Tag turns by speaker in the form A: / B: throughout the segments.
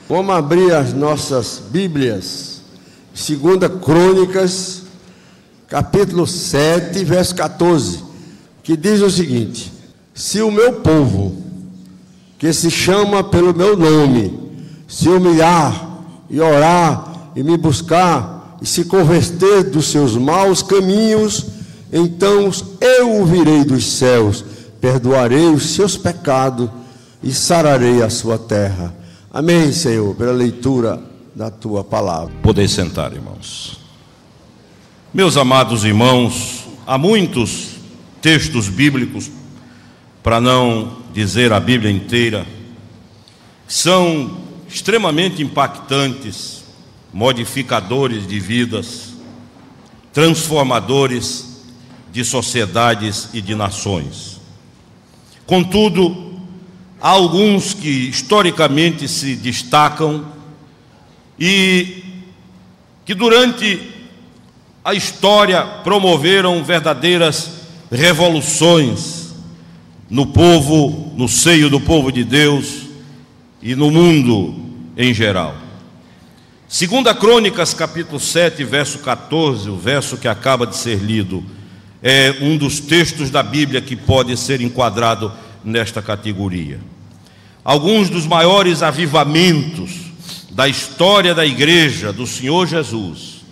A: Vamos abrir as nossas Bíblias, 2 Crônicas, capítulo 7, verso 14, que diz o seguinte: se o meu povo, que se chama pelo meu nome, se humilhar e orar e me buscar e se converter dos seus maus caminhos, então eu o virei dos céus, perdoarei os seus pecados e sararei a sua terra. Amém, Senhor, pela leitura da tua palavra.
B: Podem sentar, irmãos. Meus amados irmãos, há muitos textos bíblicos, para não dizer a Bíblia inteira, que são extremamente impactantes, modificadores de vidas, transformadores de sociedades e de nações. Contudo, há alguns que historicamente se destacam e que durante a história promoveram verdadeiras revoluções no povo, no seio do povo de Deus e no mundo em geral. 2 Crônicas, capítulo 7, verso 14, o verso que acaba de ser lido, é um dos textos da Bíblia que pode ser enquadrado nesta categoria. Alguns dos maiores avivamentos da história da igreja do Senhor Jesus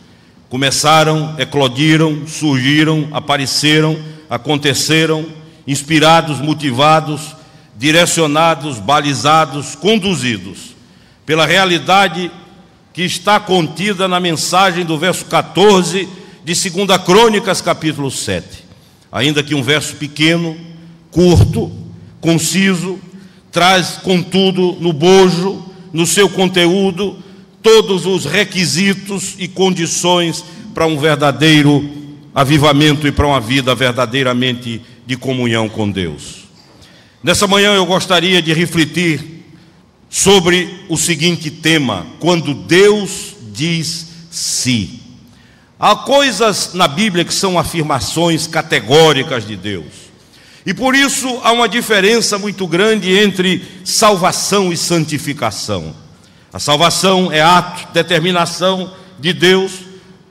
B: começaram, eclodiram, surgiram, apareceram, aconteceram, inspirados, motivados, direcionados, balizados, conduzidos pela realidade que está contida na mensagem do verso 14 de 2 Crônicas, capítulo 7. Ainda que um verso pequeno, curto, conciso, traz, contudo, no bojo, no seu conteúdo, todos os requisitos e condições para um verdadeiro avivamento e para uma vida verdadeiramente de comunhão com Deus. Nessa manhã eu gostaria de refletir sobre o seguinte tema: quando Deus diz sim. Há coisas na Bíblia que são afirmações categóricas de Deus. E por isso há uma diferença muito grande entre salvação e santificação. A salvação é ato, determinação de Deus,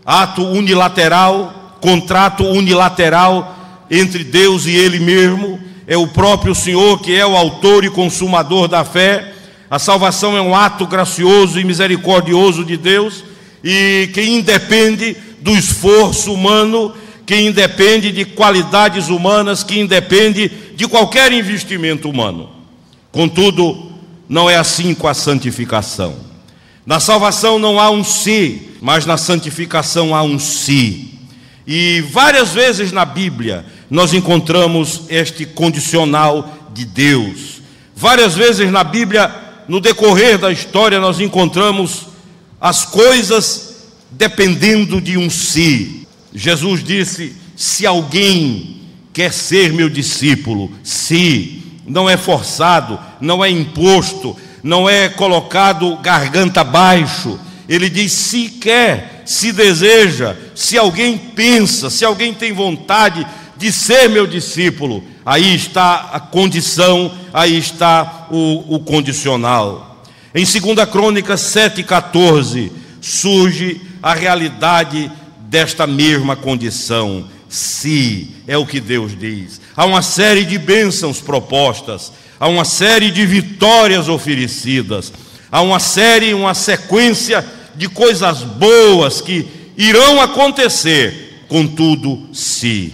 B: ato unilateral, contrato unilateral entre Deus e Ele mesmo. É o próprio Senhor que é o autor e consumador da fé. A salvação é um ato gracioso e misericordioso de Deus e que independe do esforço humano, que independe de qualidades humanas, que independe de qualquer investimento humano. Contudo, não é assim com a santificação. Na salvação não há um se, mas na santificação há um si. E várias vezes na Bíblia nós encontramos este condicional de Deus. Várias vezes na Bíblia, no decorrer da história, nós encontramos as coisas dependendo de um si. Jesus disse: se alguém quer ser meu discípulo, se não é forçado, não é imposto, não é colocado garganta abaixo. Ele diz: se quer, se deseja, se alguém pensa, se alguém tem vontade de ser meu discípulo, aí está a condição, aí está o condicional. Em 2 Crônicas 7,14 surge a realidade desta mesma condição. Se é o que Deus diz. Há uma série de bênçãos propostas, há uma série de vitórias oferecidas, há uma sequência de coisas boas que irão acontecer. Contudo, se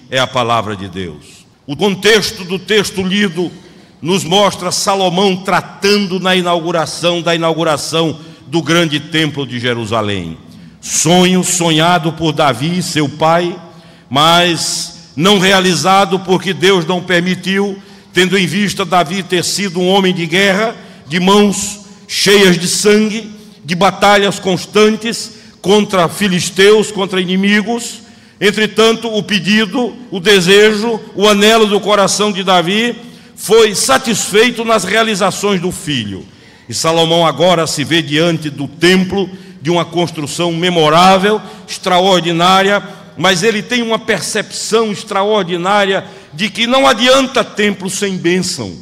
B: é a palavra de Deus. O contexto do texto lido nos mostra Salomão tratando da inauguração do grande templo de Jerusalém. Sonho sonhado por Davi, seu pai, mas não realizado porque Deus não permitiu, tendo em vista Davi ter sido um homem de guerra, de mãos cheias de sangue, de batalhas constantes contra filisteus, contra inimigos. Entretanto, o pedido, o desejo, o anelo do coração de Davi foi satisfeito nas realizações do filho. E Salomão agora se vê diante do templo, de uma construção memorável, extraordinária, mas ele tem uma percepção extraordinária de que não adianta templo sem bênção,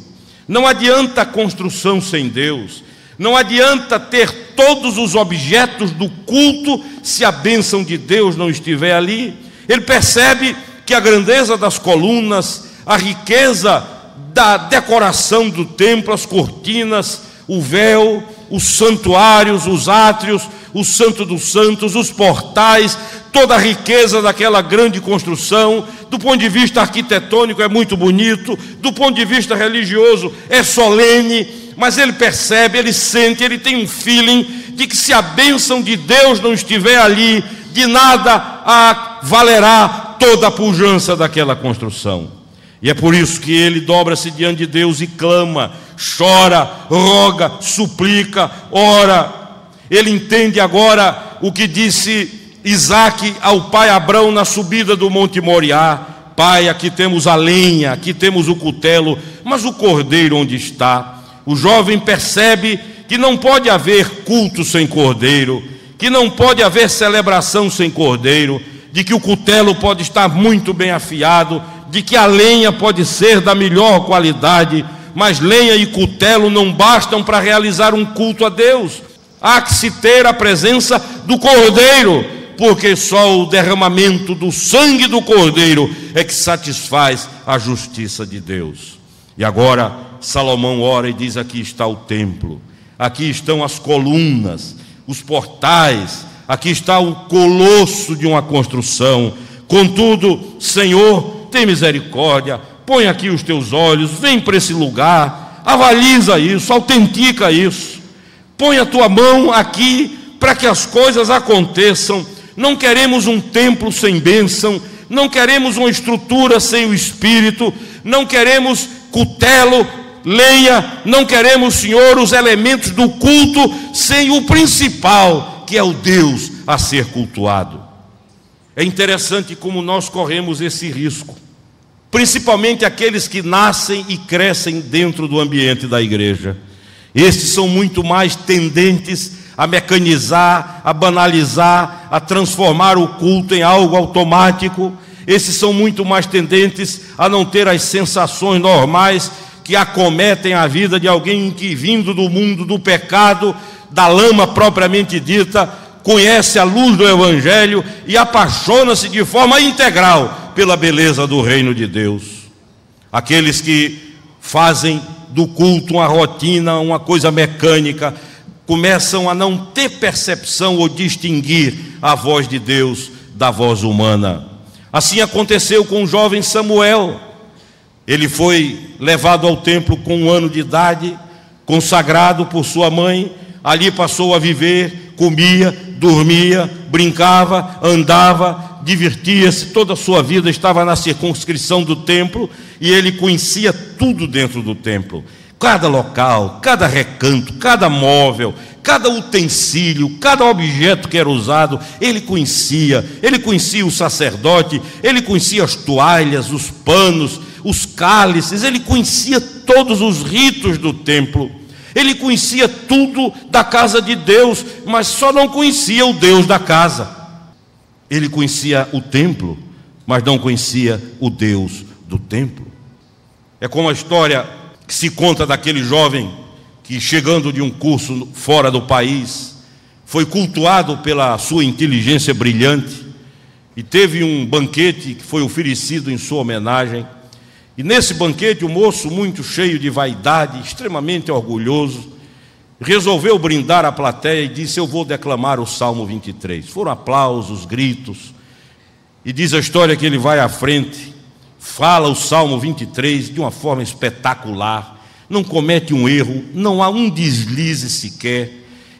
B: não adianta construção sem Deus, Não adianta ter todos os objetos do culto se a bênção de Deus não estiver ali. Ele percebe que a grandeza das colunas, a riqueza da decoração do templo, as cortinas, o véu, os santuários, os átrios, o Santo dos Santos, os portais, toda a riqueza daquela grande construção, do ponto de vista arquitetônico é muito bonito, do ponto de vista religioso é solene, mas ele percebe, ele sente, ele tem um feeling de que se a bênção de Deus não estiver ali, de nada valerá toda a pujança daquela construção. E é por isso que ele dobra-se diante de Deus e clama, chora, roga, suplica, ora. Ele entende agora o que disse Isaque ao pai Abrão na subida do Monte Moriá: Pai, aqui temos a lenha, aqui temos o cutelo, mas o cordeiro onde está? O jovem percebe que não pode haver culto sem cordeiro, que não pode haver celebração sem cordeiro, de que o cutelo pode estar muito bem afiado, de que a lenha pode ser da melhor qualidade, mas lenha e cutelo não bastam para realizar um culto a Deus. Há que se ter a presença do cordeiro, porque só o derramamento do sangue do cordeiro é que satisfaz a justiça de Deus. E agora Salomão ora e diz: aqui está o templo, aqui estão as colunas, os portais, aqui está o colosso de uma construção. Contudo, Senhor, tem misericórdia, põe aqui os teus olhos, vem para esse lugar, avaliza isso, autentica isso, põe a tua mão aqui para que as coisas aconteçam. Não queremos um templo sem bênção, não queremos uma estrutura sem o Espírito, não queremos cutelo, lenha, não queremos, Senhor, os elementos do culto sem o principal, que é o Deus a ser cultuado. É interessante como nós corremos esse risco, principalmente aqueles que nascem e crescem dentro do ambiente da igreja. Estes são muito mais tendentes a mecanizar, a banalizar, a transformar o culto em algo automático. Esses são muito mais tendentes a não ter as sensações normais que acometem a vida de alguém que, vindo do mundo do pecado, da lama propriamente dita, conhece a luz do Evangelho e apaixona-se de forma integral pela beleza do reino de Deus. Aqueles que fazem do culto uma rotina, uma coisa mecânica, começam a não ter percepção ou distinguir a voz de Deus da voz humana. Assim aconteceu com o jovem Samuel. Ele foi levado ao templo com 1 ano de idade, consagrado por sua mãe. Ali passou a viver, comia, dormia, brincava, andava, divertia-se. Toda a sua vida estava na circunscrição do templo e ele conhecia tudo dentro do templo. Cada local, cada recanto, cada móvel, cada utensílio, cada objeto que era usado, ele conhecia o sacerdote, ele conhecia as toalhas, os panos, os cálices, ele conhecia todos os ritos do templo, ele conhecia tudo da casa de Deus, mas só não conhecia o Deus da casa. Ele conhecia o templo, mas não conhecia o Deus do templo. É como a história que se conta daquele jovem que, chegando de um curso fora do país, foi cultuado pela sua inteligência brilhante e teve um banquete que foi oferecido em sua homenagem. E nesse banquete o moço, muito cheio de vaidade, extremamente orgulhoso, resolveu brindar a plateia e disse: eu vou declamar o Salmo 23. Foram aplausos, gritos, e diz a história que ele vai à frente, fala o Salmo 23 de uma forma espetacular, não comete um erro, não há um deslize sequer.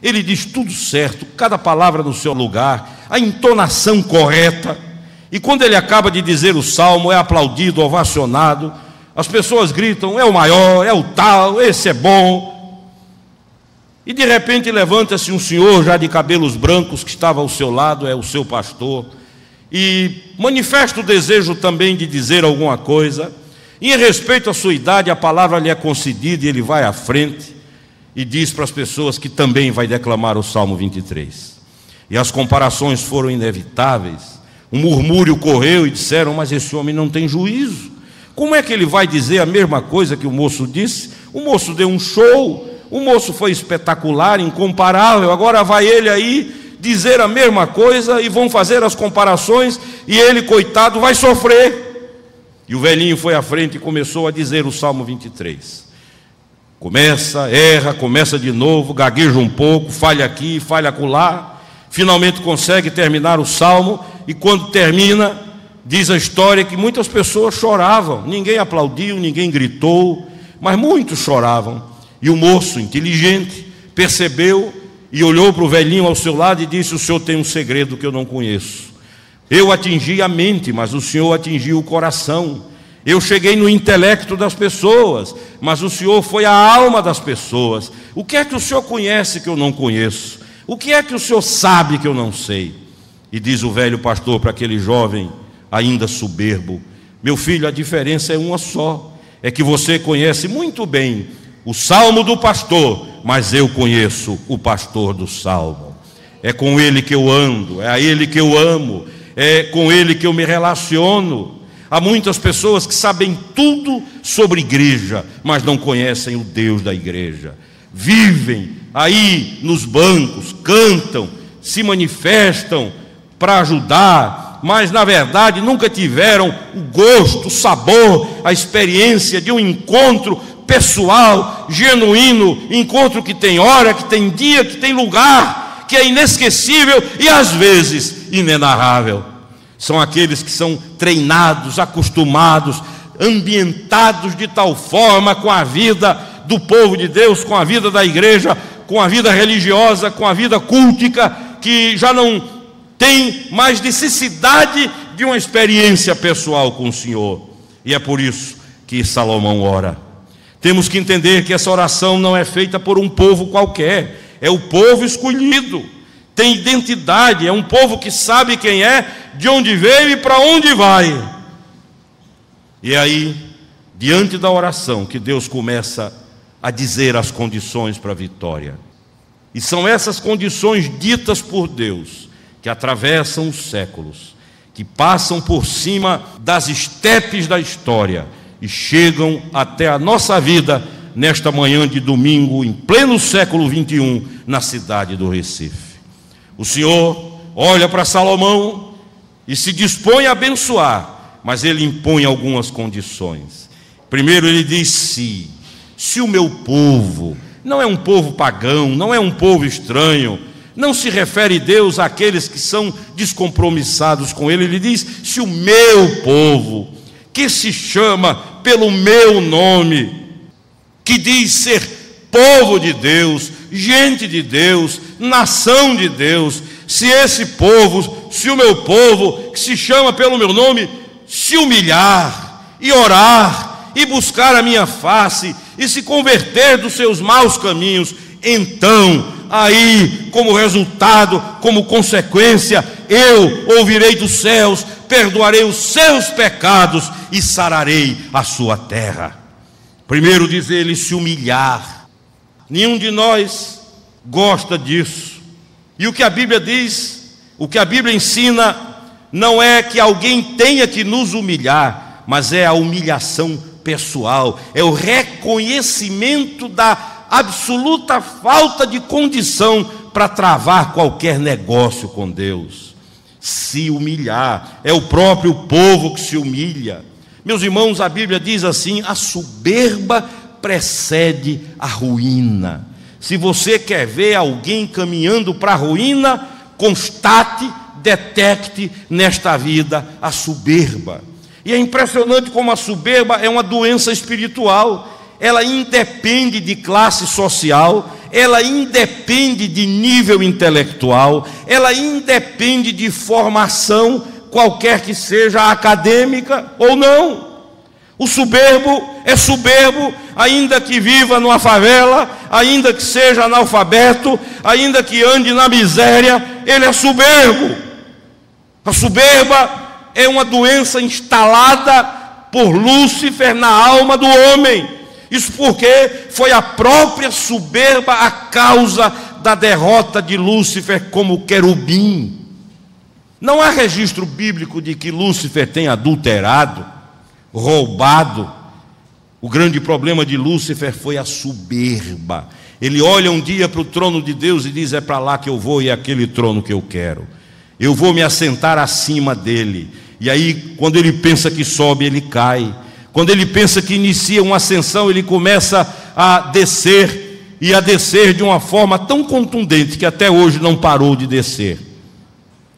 B: Ele diz tudo certo, cada palavra no seu lugar, a entonação correta. E quando ele acaba de dizer o salmo, é aplaudido, ovacionado, as pessoas gritam: é o maior, é o tal, esse é bom. E de repente levanta-se um senhor já de cabelos brancos que estava ao seu lado, é o seu pastor, e manifesta o desejo também de dizer alguma coisa. E em respeito à sua idade, a palavra lhe é concedida e ele vai à frente e diz para as pessoas que também vai declamar o Salmo 23. E as comparações foram inevitáveis. Um murmúrio correu e disseram: mas esse homem não tem juízo. Como é que ele vai dizer a mesma coisa que o moço disse? O moço deu um show, O moço foi espetacular, incomparável, agora vai ele aí dizer a mesma coisa e vão fazer as comparações e ele, coitado, vai sofrer. E o velhinho foi à frente e começou a dizer o Salmo 23. Começa, erra, começa de novo, gagueja um pouco, falha aqui, falha acolá, finalmente consegue terminar o Salmo, e quando termina, diz a história que muitas pessoas choravam, ninguém aplaudiu, ninguém gritou, mas muitos choravam. E o moço, inteligente, percebeu e olhou para o velhinho ao seu lado e disse: o senhor tem um segredo que eu não conheço. Eu atingi a mente, mas o senhor atingiu o coração. Eu cheguei no intelecto das pessoas, mas o senhor foi a alma das pessoas. O que é que o senhor conhece que eu não conheço? O que é que o senhor sabe que eu não sei? E diz o velho pastor para aquele jovem ainda soberbo: meu filho, a diferença é uma só, é que você conhece muito bem o salmo do pastor, mas eu conheço o pastor do salmo. É com ele que eu ando, é a ele que eu amo, é com ele que eu me relaciono. Há muitas pessoas que sabem tudo sobre igreja, mas não conhecem o Deus da igreja. Vivem aí nos bancos, cantam, se manifestam para ajudar, mas na verdade nunca tiveram o gosto, o sabor, a experiência de um encontro pessoal, genuíno, encontro que tem hora, que tem dia, que tem lugar, que é inesquecível e às vezes inenarrável. São aqueles que são treinados, acostumados, ambientados de tal forma com a vida do povo de Deus, com a vida da igreja, com a vida religiosa, com a vida cultica, que já não tem mais necessidade de uma experiência pessoal com o Senhor. E é por isso que Salomão ora. Temos que entender que essa oração não é feita por um povo qualquer, é o povo escolhido. Tem identidade, é um povo que sabe quem é, de onde veio e para onde vai. E aí, diante da oração, que Deus começa a dizer as condições para a vitória. E são essas condições ditas por Deus, que atravessam os séculos, que passam por cima das estepes da história e chegam até a nossa vida nesta manhã de domingo, em pleno século 21, na cidade do Recife. O Senhor olha para Salomão e se dispõe a abençoar, mas ele impõe algumas condições. Primeiro ele diz: se o meu povo, não é um povo pagão, não é um povo estranho, não se refere Deus àqueles que são descompromissados com ele, ele diz: se o meu povo, que se chama pelo meu nome, que diz ser povo de Deus, gente de Deus, nação de Deus, se esse povo, se o meu povo, que se chama pelo meu nome, se humilhar e orar e buscar a minha face e se converter dos seus maus caminhos, então, aí, como resultado, como consequência, eu ouvirei dos céus, perdoarei os seus pecados e sararei a sua terra. Primeiro diz ele: se humilhar. Nenhum de nós gosta disso. E o que a Bíblia diz, o que a Bíblia ensina, não é que alguém tenha que nos humilhar, mas é a humilhação pessoal, é o reconhecimento da absoluta falta de condição para travar qualquer negócio com Deus. Se humilhar, é o próprio povo que se humilha. Meus irmãos, a Bíblia diz assim: a soberba precede a ruína. Se você quer ver alguém caminhando para a ruína, constate, detecte nesta vida a soberba. E é impressionante como a soberba é uma doença espiritual. Ela independe de classe social, ela independe de nível intelectual, ela independe de formação, qualquer que seja, acadêmica ou não. O soberbo é soberbo, ainda que viva numa favela, ainda que seja analfabeto, ainda que ande na miséria, ele é soberbo. A soberba é uma doença instalada por Lúcifer na alma do homem. Isso porque foi a própria soberba a causa da derrota de Lúcifer como querubim. Não há registro bíblico de que Lúcifer tenha adulterado, roubado. O grande problema de Lúcifer foi a soberba. Ele olha um dia para o trono de Deus e diz: é para lá que eu vou e é aquele trono que eu quero. Eu vou me assentar acima dele. E aí, quando ele pensa que sobe, ele cai. Quando ele pensa que inicia uma ascensão, ele começa a descer, e a descer de uma forma tão contundente que até hoje não parou de descer.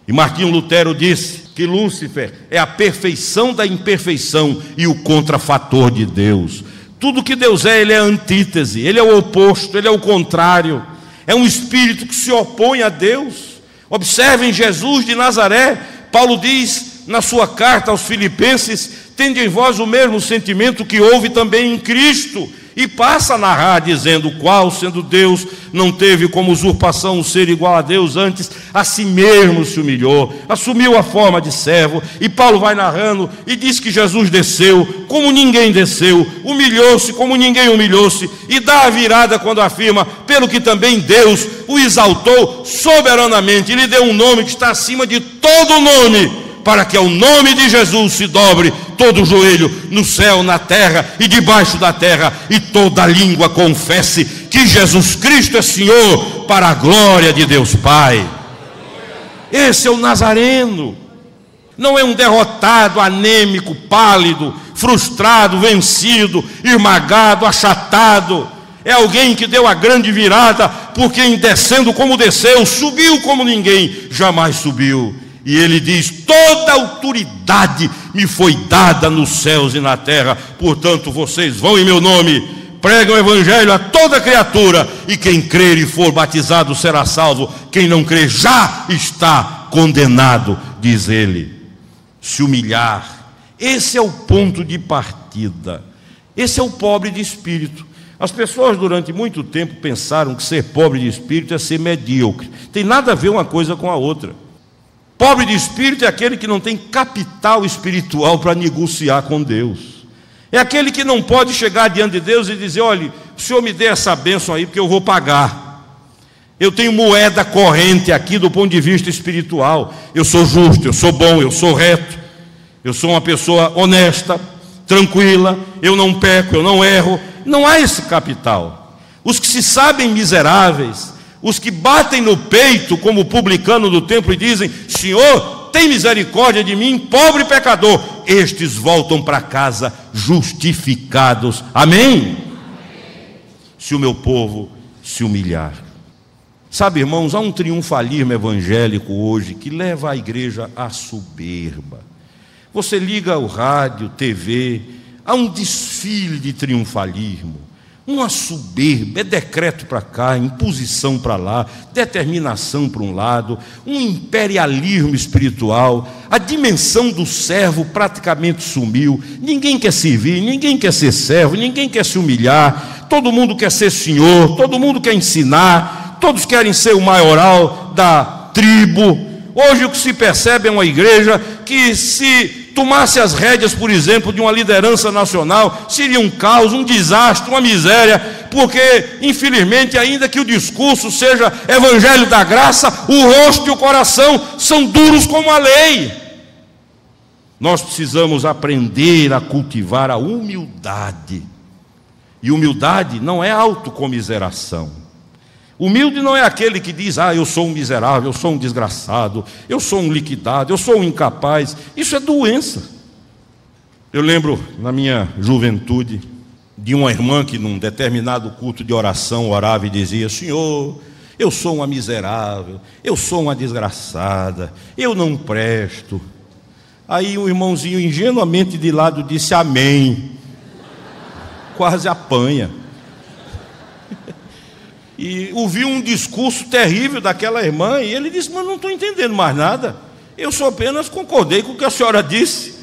B: E Martinho Lutero disse que Lúcifer é a perfeição da imperfeição e o contrafator de Deus. Tudo que Deus é, ele é a antítese, ele é o oposto, ele é o contrário. É um espírito que se opõe a Deus. Observem Jesus de Nazaré. Paulo diz na sua carta aos Filipenses: tende em vós o mesmo sentimento que houve também em Cristo. E passa a narrar dizendo: o qual, sendo Deus, não teve como usurpação o ser igual a Deus, antes a si mesmo se humilhou, assumiu a forma de servo. E Paulo vai narrando e diz que Jesus desceu como ninguém desceu, humilhou-se como ninguém humilhou-se, e dá a virada quando afirma: pelo que também Deus o exaltou soberanamente e lhe deu um nome que está acima de todo nome, para que ao nome de Jesus se dobre todo o joelho no céu, na terra e debaixo da terra, e toda língua confesse que Jesus Cristo é Senhor, para a glória de Deus Pai. Esse é o Nazareno. Não é um derrotado, anêmico, pálido, frustrado, vencido, esmagado, achatado. É alguém que deu a grande virada, porque em descendo como desceu, subiu como ninguém jamais subiu. E ele diz: toda autoridade me foi dada nos céus e na terra, portanto vocês vão em meu nome, pregam o evangelho a toda criatura, e quem crer e for batizado será salvo, quem não crer já está condenado, diz ele. Se humilhar, esse é o ponto de partida. Esse é o pobre de espírito. As pessoas durante muito tempo pensaram que ser pobre de espírito é ser medíocre. Tem nada a ver uma coisa com a outra. Pobre de espírito é aquele que não tem capital espiritual para negociar com Deus. É aquele que não pode chegar diante de Deus e dizer: olha, o Senhor me dê essa bênção aí porque eu vou pagar. Eu tenho moeda corrente aqui do ponto de vista espiritual. Eu sou justo, eu sou bom, eu sou reto. Eu sou uma pessoa honesta, tranquila, eu não peco, eu não erro. Não há esse capital. Os que se sabem miseráveis, os que batem no peito como o publicano do templo e dizem: Senhor, tem misericórdia de mim, pobre pecador, estes voltam para casa justificados. Amém? Se o meu povo se humilhar. Sabe, irmãos, há um triunfalismo evangélico hoje que leva a igreja à soberba. Você liga o rádio, TV, há um desfile de triunfalismo. Uma soberba, é decreto para cá, imposição para lá, determinação para um lado, um imperialismo espiritual. A dimensão do servo praticamente sumiu. Ninguém quer servir, ninguém quer ser servo, ninguém quer se humilhar. Todo mundo quer ser senhor, todo mundo quer ensinar, todos querem ser o maioral da tribo. Hoje o que se percebe é uma igreja que, se tomasse as rédeas, por exemplo, de uma liderança nacional, seria um caos, um desastre, uma miséria, porque, infelizmente, ainda que o discurso seja evangelho da graça, o rosto e o coração são duros como a lei. Nós precisamos aprender a cultivar a humildade. E humildade não é autocomiseração. Humilde não é aquele que diz: eu sou um miserável, eu sou um desgraçado, eu sou um liquidado, eu sou um incapaz. Isso é doença. Eu lembro, na minha juventude, de uma irmã que num determinado culto de oração orava e dizia: Senhor, eu sou uma miserável, eu sou uma desgraçada, eu não presto. Aí o irmãozinho ingenuamente de lado disse: amém. Quase apanha. E ouviu um discurso terrível daquela irmã, e ele disse: mas não estou entendendo mais nada, eu só apenas concordei com o que a senhora disse.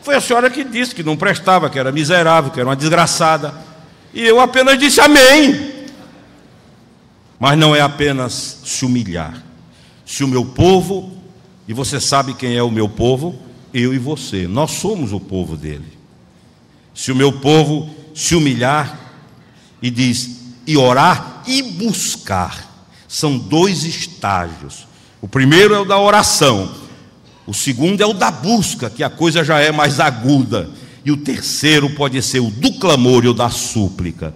B: Foi a senhora que disse que não prestava, que era miserável, que era uma desgraçada, e eu apenas disse amém. Mas não é apenas se humilhar. Se o meu povo, e você sabe quem é o meu povo, eu e você, nós somos o povo dele. Se o meu povo se humilhar, e diz, e orar e buscar, são dois estágios. O primeiro é o da oração, o segundo é o da busca, que a coisa já é mais aguda, e o terceiro pode ser o do clamor e o da súplica.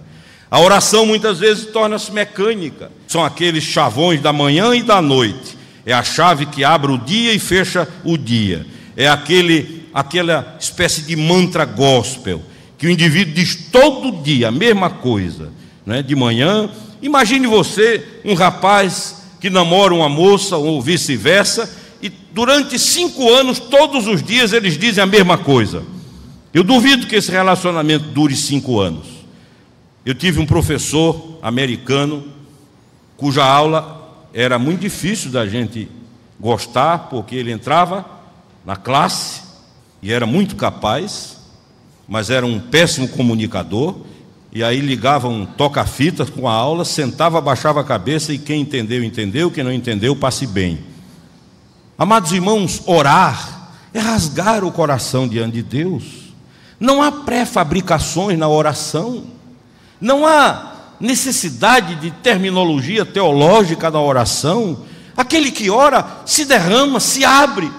B: A oração muitas vezes torna-se mecânica. São aqueles chavões da manhã e da noite. É a chave que abre o dia e fecha o dia. É aquela espécie de mantra gospel, que o indivíduo diz todo dia a mesma coisa, né? De manhã. Imagine você, um rapaz que namora uma moça ou vice-versa, e durante 5 anos, todos os dias, eles dizem a mesma coisa. Eu duvido que esse relacionamento dure 5 anos. Eu tive um professor americano, cuja aula era muito difícil da gente gostar, porque ele entrava na classe e era muito capaz, mas era um péssimo comunicador, e aí ligava um toca-fitas com a aula, sentava, abaixava a cabeça, e quem entendeu, entendeu, quem não entendeu, passe bem. Amados irmãos, orar é rasgar o coração diante de Deus. Não há pré-fabricações na oração, não há necessidade de terminologia teológica na oração. Aquele que ora se derrama, se abre.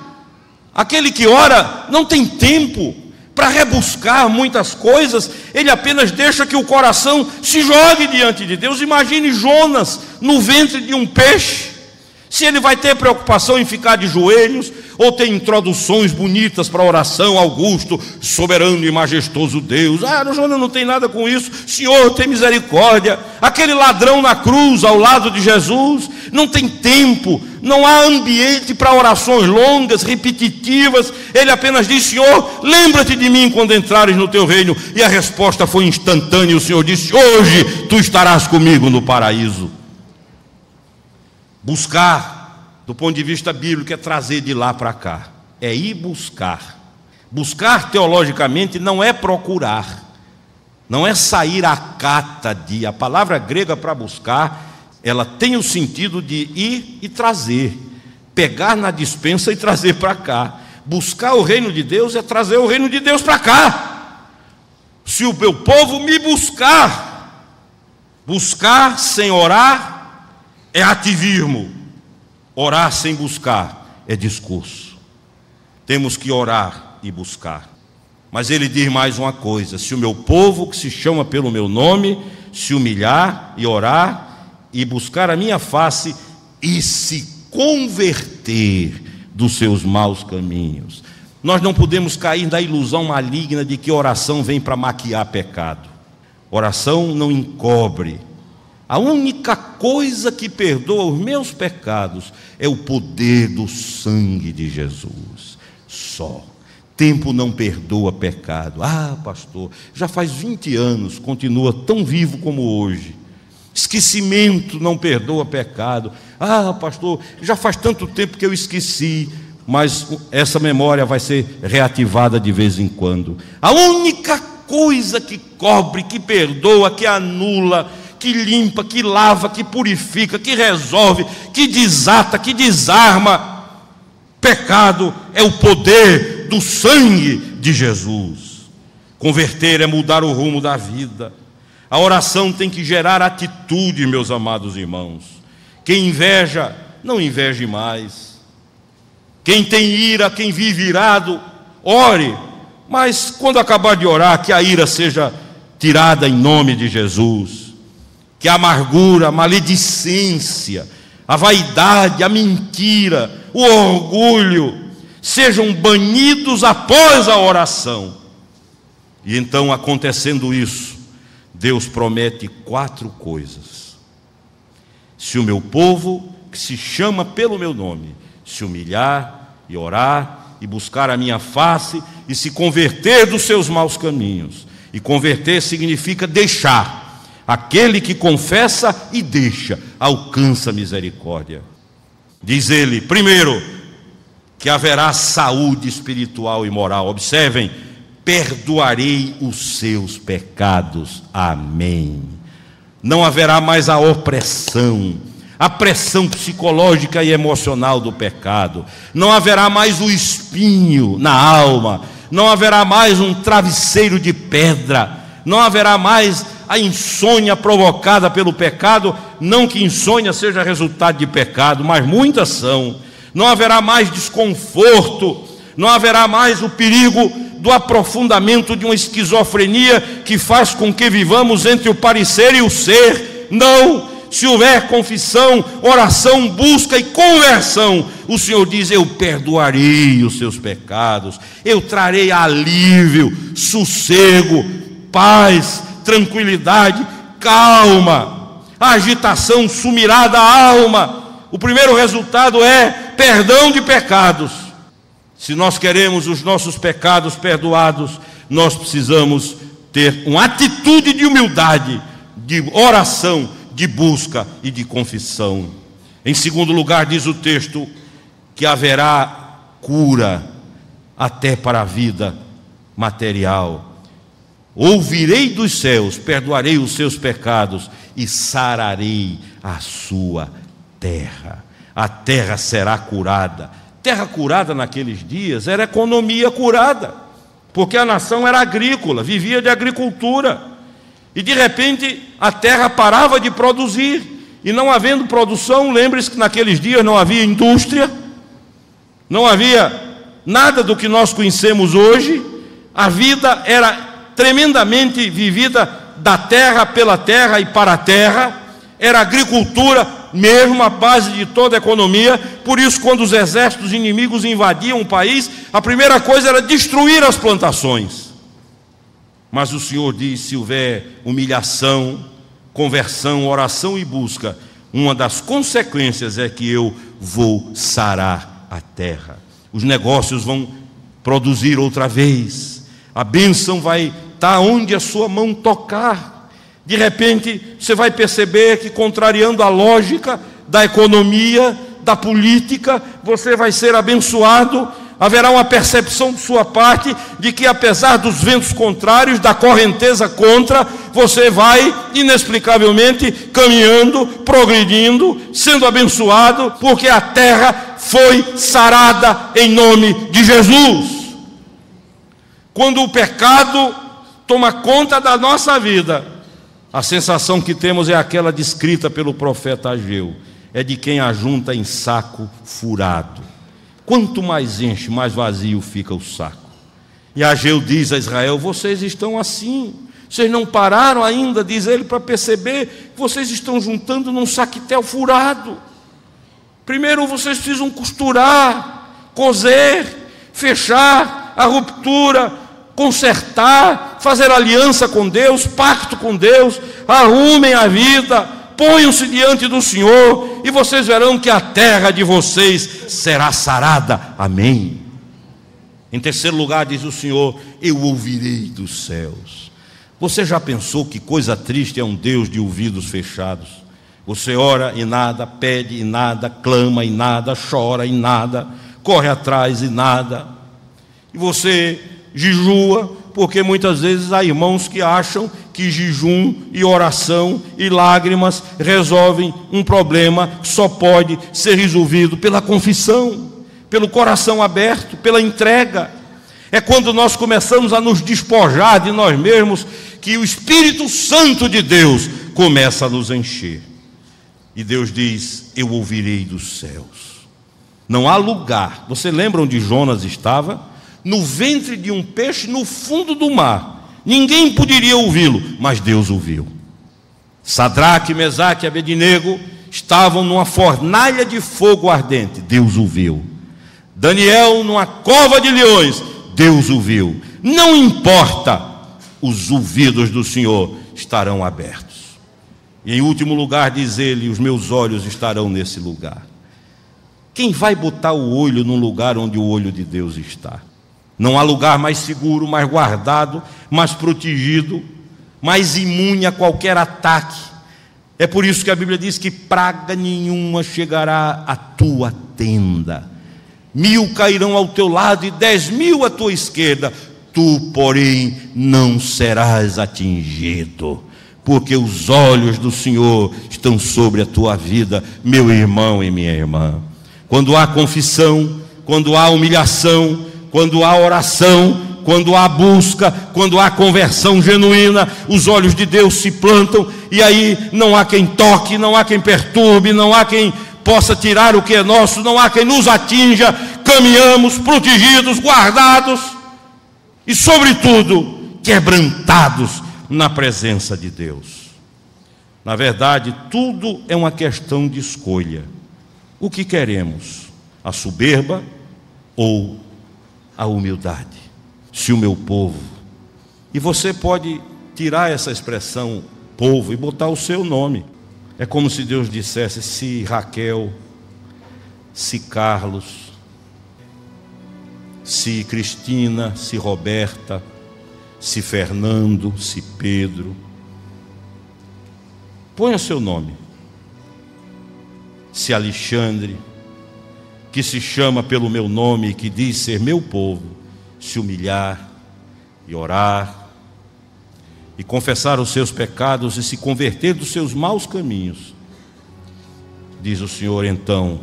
B: Aquele que ora não tem tempo para rebuscar muitas coisas, ele apenas deixa que o coração se jogue diante de Deus. Imagine Jonas no ventre de um peixe. Se ele vai ter preocupação em ficar de joelhos, ou ter introduções bonitas para a oração, Augusto, soberano e majestoso Deus. Jonas não tem nada com isso. Senhor, tem misericórdia. Aquele ladrão na cruz, ao lado de Jesus, não tem tempo, não há ambiente para orações longas, repetitivas. Ele apenas diz: Senhor, lembra-te de mim quando entrares no teu reino. E a resposta foi instantânea. O Senhor disse: hoje tu estarás comigo no paraíso. Buscar, do ponto de vista bíblico, é trazer de lá para cá, é ir buscar. Buscar teologicamente não é procurar, não é sair à cata de. A palavra grega para buscar, ela tem o sentido de ir e trazer, pegar na despensa e trazer para cá. Buscar o reino de Deus é trazer o reino de Deus para cá. Se o meu povo me buscar sem orar é ativismo. Orar sem buscar é discurso. Temos que orar e buscar. Mas ele diz mais uma coisa: se o meu povo, que se chama pelo meu nome, se humilhar e orar e buscar a minha face e se converter dos seus maus caminhos. Nós não podemos cair na ilusão maligna de que oração vem para maquiar pecado. Oração não encobre. A única coisa que perdoa os meus pecados é o poder do sangue de Jesus. Só. Tempo não perdoa pecado. Pastor, já faz 20 anos, continua tão vivo como hoje. Esquecimento não perdoa pecado. Pastor, já faz tanto tempo que eu esqueci. Mas essa memória vai ser reativada de vez em quando. A única coisa que cobre, que perdoa, que anula, que limpa, que lava, que purifica, que resolve, que desata, que desarma pecado é o poder do sangue de Jesus. Converter é mudar o rumo da vida. A oração tem que gerar atitude, meus amados irmãos. Quem inveja, não inveje mais. Quem tem ira, quem vive irado, ore. Mas quando acabar de orar, que a ira seja tirada em nome de Jesus. Que a amargura, a maledicência, a vaidade, a mentira, o orgulho sejam banidos após a oração. E então, acontecendo isso, Deus promete 4 coisas. Se o meu povo, que se chama pelo meu nome, se humilhar e orar e buscar a minha face e se converter dos seus maus caminhos. E converter significa deixar. Aquele que confessa e deixa, alcança misericórdia. Diz ele, primeiro, que haverá saúde espiritual e moral. Observem, perdoarei os seus pecados. Amém. Não haverá mais a opressão, a pressão psicológica e emocional do pecado. Não haverá mais o espinho na alma. Não haverá mais um travesseiro de pedra. Não haverá mais a insônia provocada pelo pecado. Não que insônia seja resultado de pecado, mas muitas são. Não haverá mais desconforto. Não haverá mais o perigo do aprofundamento de uma esquizofrenia que faz com que vivamos entre o parecer e o ser. Não, se houver confissão, oração, busca e conversão, o Senhor diz: eu perdoarei os seus pecados, eu trarei alívio, sossego, paz, tranquilidade, calma. A agitação sumirá da alma. O primeiro resultado é perdão de pecados. Se nós queremos os nossos pecados perdoados, nós precisamos ter uma atitude de humildade, de oração, de busca e de confissão. Em segundo lugar, diz o texto que haverá cura até para a vida material. Ouvirei dos céus, perdoarei os seus pecados e sararei a sua terra. A terra será curada. Terra curada naqueles dias era economia curada, porque a nação era agrícola, vivia de agricultura, e de repente a terra parava de produzir, e não havendo produção, lembre-se que naqueles dias não havia indústria, não havia nada do que nós conhecemos hoje. A vida era tremendamente vivida da terra, pela terra e para a terra. Era agricultura mesmo, a base de toda a economia. Por isso, quando os exércitos inimigos invadiam o país, a primeira coisa era destruir as plantações. Mas o Senhor diz: se houver humilhação, conversão, oração e busca, uma das consequências é que eu vou sarar a terra. Os negócios vão produzir outra vez, a bênção vai estar onde a sua mão tocar. De repente você vai perceber que, contrariando a lógica da economia, da política, você vai ser abençoado. Haverá uma percepção de sua parte de que, apesar dos ventos contrários, da correnteza contra, você vai inexplicavelmente caminhando, progredindo, sendo abençoado, porque a terra foi sarada em nome de Jesus. Quando o pecado toma conta da nossa vida, a sensação que temos é aquela descrita pelo profeta Ageu: é de quem ajunta em saco furado. Quanto mais enche, mais vazio fica o saco. E Ageu diz a Israel: vocês estão assim, vocês não pararam ainda, diz ele, para perceber que vocês estão juntando num saquetel furado. Primeiro vocês precisam costurar, coser, fechar a ruptura, consertar, fazer aliança com Deus, pacto com Deus, arrumem a vida, ponham-se diante do Senhor, e vocês verão que a terra de vocês será sarada. Amém. Em terceiro lugar, diz o Senhor: eu ouvirei dos céus. Você já pensou que coisa triste é um Deus de ouvidos fechados? Você ora e nada, pede e nada, clama e nada, chora e nada, corre atrás e nada. E você jejua, porque muitas vezes há irmãos que acham que jejum e oração e lágrimas resolvem um problema que só pode ser resolvido pela confissão, pelo coração aberto, pela entrega. É quando nós começamos a nos despojar de nós mesmos que o Espírito Santo de Deus começa a nos encher. E Deus diz: eu ouvirei dos céus. Não há lugar. Você lembra onde Jonas estava? No ventre de um peixe, no fundo do mar. Ninguém poderia ouvi-lo, mas Deus ouviu. Sadraque, Mesaque e Abednego estavam numa fornalha de fogo ardente. Deus ouviu. Daniel numa cova de leões. Deus ouviu. Não importa, os ouvidos do Senhor estarão abertos. E em último lugar, diz ele: os meus olhos estarão nesse lugar. Quem vai botar o olho num lugar onde o olho de Deus está? Não há lugar mais seguro, mais guardado, mais protegido, mais imune a qualquer ataque. É por isso que a Bíblia diz que praga nenhuma chegará à tua tenda. 1000 cairão ao teu lado e 10.000 à tua esquerda, tu, porém, não serás atingido, porque os olhos do Senhor estão sobre a tua vida, meu irmão e minha irmã. Quando há confissão, quando há humilhação, quando há oração, quando há busca, quando há conversão genuína, os olhos de Deus se plantam, e aí não há quem toque, não há quem perturbe, não há quem possa tirar o que é nosso, não há quem nos atinja. Caminhamos protegidos, guardados. e, sobretudo, quebrantados na presença de Deus. Na verdade, tudo é uma questão de escolha. O que queremos? A soberba ou a humildade? Se o meu povo, e você pode tirar essa expressão povo e botar o seu nome. É como se Deus dissesse: se Raquel, se Carlos, se Cristina, se Roberta, se Fernando, se Pedro, ponha seu nome. Se Alexandre, que se chama pelo meu nome e que diz ser meu povo, se humilhar e orar e confessar os seus pecados e se converter dos seus maus caminhos, diz o Senhor, então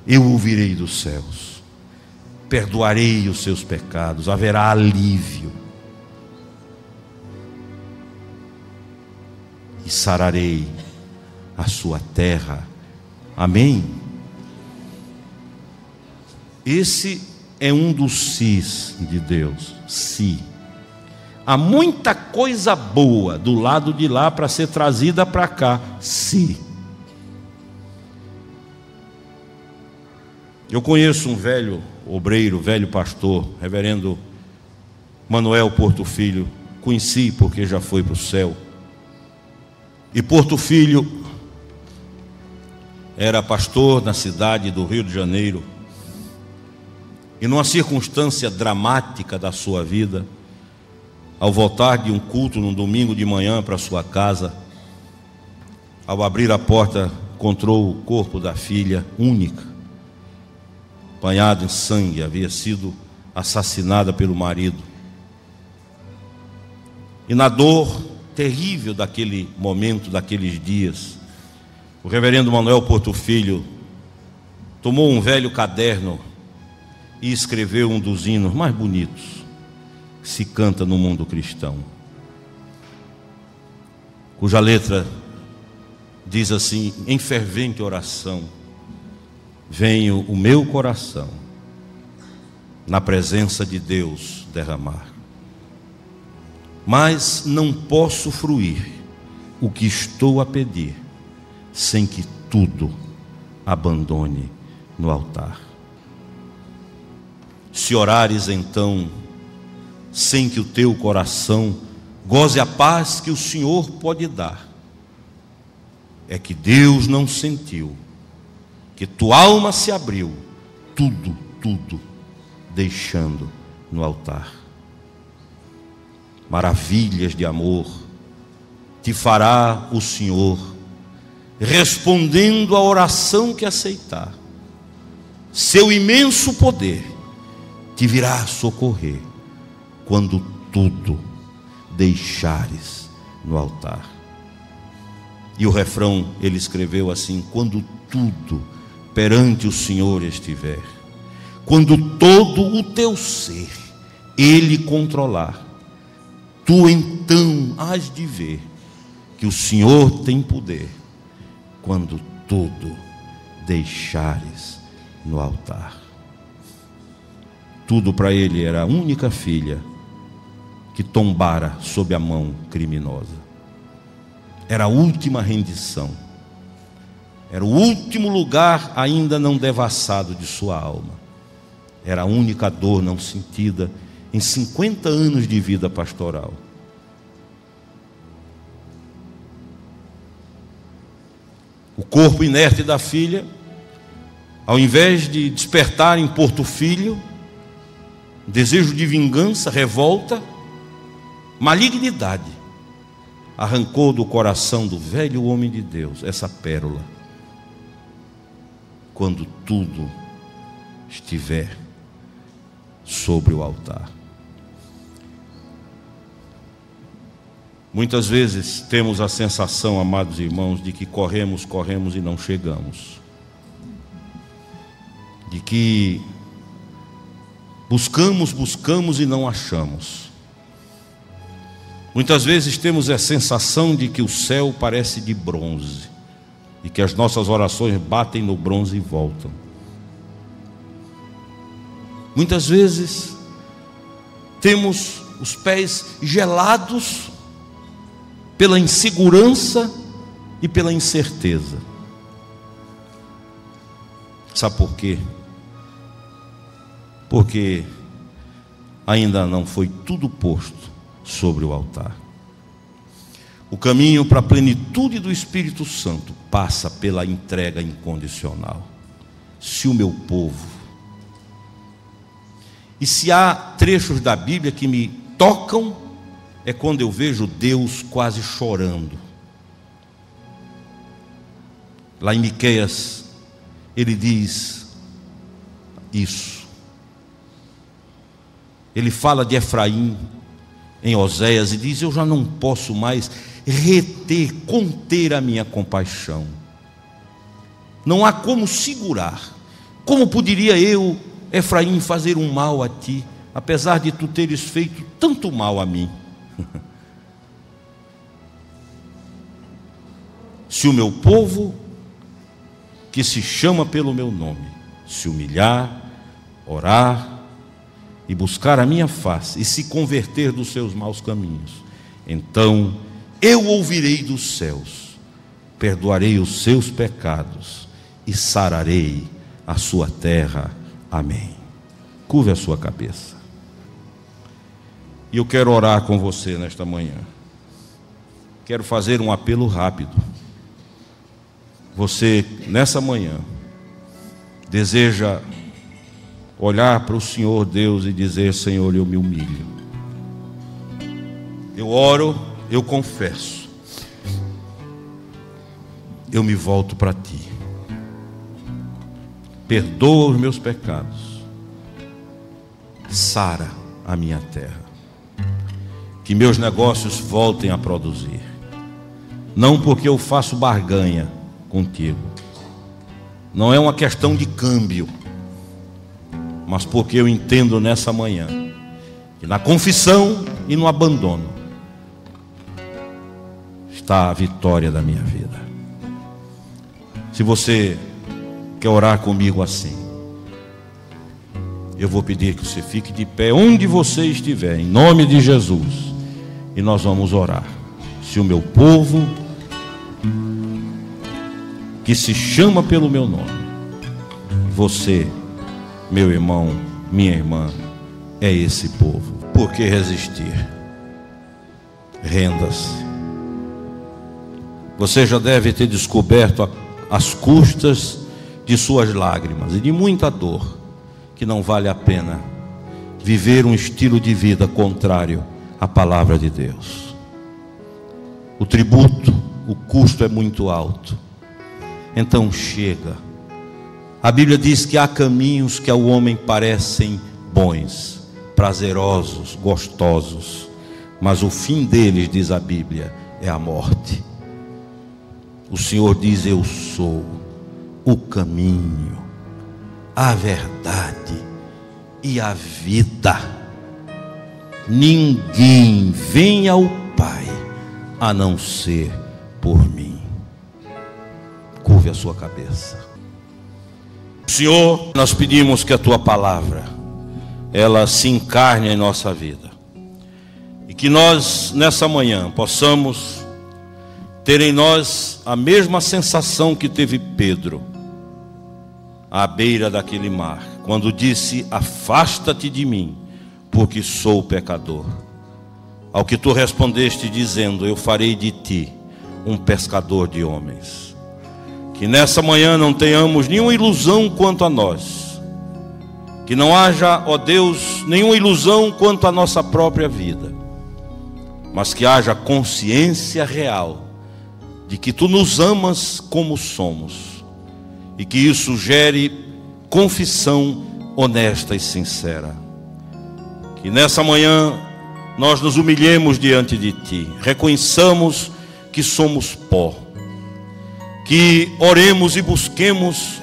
B: eu ouvirei dos céus, perdoarei os seus pecados, haverá alívio e sararei a sua terra. Amém? Esse é um dos sis de Deus. Se há muita coisa boa do lado de lá para ser trazida para cá, se eu conheço um velho obreiro, velho pastor, reverendo Manuel Porto Filho, conheci porque já foi para o céu. E Porto Filho era pastor na cidade do Rio de Janeiro, e numa circunstância dramática da sua vida, ao voltar de um culto num domingo de manhã para sua casa, ao abrir a porta, encontrou o corpo da filha única, banhado em sangue, havia sido assassinada pelo marido. E na dor terrível daquele momento, daqueles dias, o reverendo Manuel Porto Filho tomou um velho caderno e escreveu um dos hinos mais bonitos que se canta no mundo cristão, cuja letra diz assim: em fervente oração venho o meu coração na presença de Deus derramar, mas não posso fruir o que estou a pedir sem que tudo abandone no altar. Se orares então sem que o teu coração goze a paz que o Senhor pode dar, é que Deus não sentiu, que tua alma se abriu, tudo deixando no altar. Maravilhas de amor te fará o Senhor, respondendo à oração que aceitar. Seu imenso poder te virá socorrer quando tudo deixares no altar. E o refrão ele escreveu assim: quando tudo perante o Senhor estiver, quando todo o teu ser Ele controlar, tu então hás de ver que o Senhor tem poder, quando tudo deixares no altar. Tudo para ele era a única filha que tombara sob a mão criminosa. Era a última rendição, era o último lugar ainda não devassado de sua alma, era a única dor não sentida em 50 anos de vida pastoral. O corpo inerte da filha, ao invés de despertar em Porto Filho desejo de vingança, revolta, malignidade, arrancou do coração do velho homem de Deus essa pérola. Quando tudo estiver sobre o altar. Muitas vezes temos a sensação, amados irmãos, de que corremos e não chegamos, de que buscamos e não achamos. Muitas vezes temos a sensação de que o céu parece de bronze e que as nossas orações batem no bronze e voltam. Muitas vezes temos os pés gelados pela insegurança e pela incerteza. Sabe por quê? Porque ainda não foi tudo posto sobre o altar. O caminho para a plenitude do Espírito Santo passa pela entrega incondicional. Se o meu povo... E se há trechos da Bíblia que me tocam, é quando eu vejo Deus quase chorando. Lá em Miqueias, ele diz isso. Ele fala de Efraim em Oséias e diz: eu já não posso mais conter a minha compaixão. Não há como segurar. Como poderia eu, Efraim, fazer um mal a ti, apesar de tu teres feito tanto mal a mim? Se o meu povo, que se chama pelo meu nome, se humilhar, orar e buscar a minha face e se converter dos seus maus caminhos, então eu ouvirei dos céus, perdoarei os seus pecados e sararei a sua terra. Amém. Curve a sua cabeça. E eu quero orar com você nesta manhã. Quero fazer um apelo rápido. Você, nessa manhã, deseja olhar para o Senhor Deus e dizer: Senhor, eu me humilho. Eu oro, eu confesso. Eu me volto para ti. Perdoa os meus pecados. Sara a minha terra. Que meus negócios voltem a produzir. Não porque eu faço barganha contigo. Não é uma questão de câmbio. Mas porque eu entendo nessa manhã que na confissão e no abandono está a vitória da minha vida. Se você quer orar comigo assim, eu vou pedir que você fique de pé onde você estiver, em nome de Jesus, e nós vamos orar. Se o meu povo, que se chama pelo meu nome, você, meu irmão, minha irmã, é esse povo. Por que resistir? Renda-se. Você já deve ter descoberto as custas de suas lágrimas e de muita dor, que não vale a pena viver um estilo de vida contrário à palavra de Deus. O tributo, o custo é muito alto. Então chega. A Bíblia diz que há caminhos que ao homem parecem bons, prazerosos, gostosos, mas o fim deles, diz a Bíblia, é a morte. O Senhor diz: eu sou o caminho, a verdade e a vida. Ninguém vem ao Pai a não ser por mim. Curve a sua cabeça. Senhor, nós pedimos que a tua palavra, ela se encarne em nossa vida, e que nós nessa manhã possamos ter em nós a mesma sensação que teve Pedro à beira daquele mar, quando disse: afasta-te de mim, porque sou pecador. Ao que tu respondeste dizendo: eu farei de ti um pescador de homens. Que nessa manhã não tenhamos nenhuma ilusão quanto a nós, que não haja, ó Deus, nenhuma ilusão quanto à nossa própria vida, mas que haja consciência real de que tu nos amas como somos, e que isso gere confissão honesta e sincera. Que nessa manhã nós nos humilhemos diante de ti, reconheçamos que somos pó, que oremos e busquemos,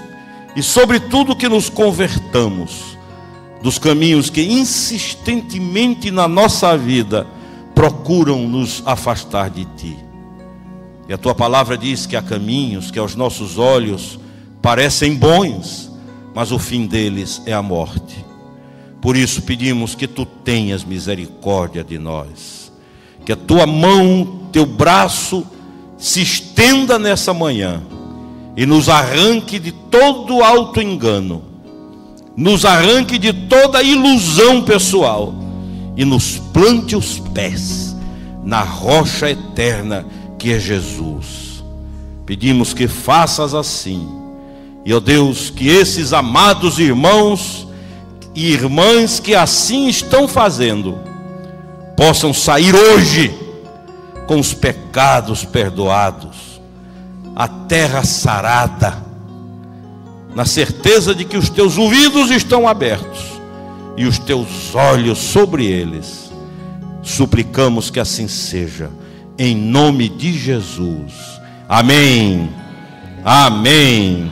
B: e sobretudo que nos convertamos dos caminhos que insistentemente na nossa vida procuram nos afastar de ti. E a tua palavra diz que há caminhos que aos nossos olhos parecem bons, mas o fim deles é a morte. Por isso pedimos que tu tenhas misericórdia de nós, que a tua mão, teu braço se estenda nessa manhã e nos arranque de todo auto-engano, nos arranque de toda ilusão pessoal e nos plante os pés na rocha eterna que é Jesus. Pedimos que faças assim, e ó Deus, que esses amados irmãos e irmãs que assim estão fazendo possam sair hoje com os pecados perdoados, a terra sarada, na certeza de que os teus ouvidos estão abertos e os teus olhos sobre eles. Suplicamos que assim seja, em nome de Jesus. Amém. Amém.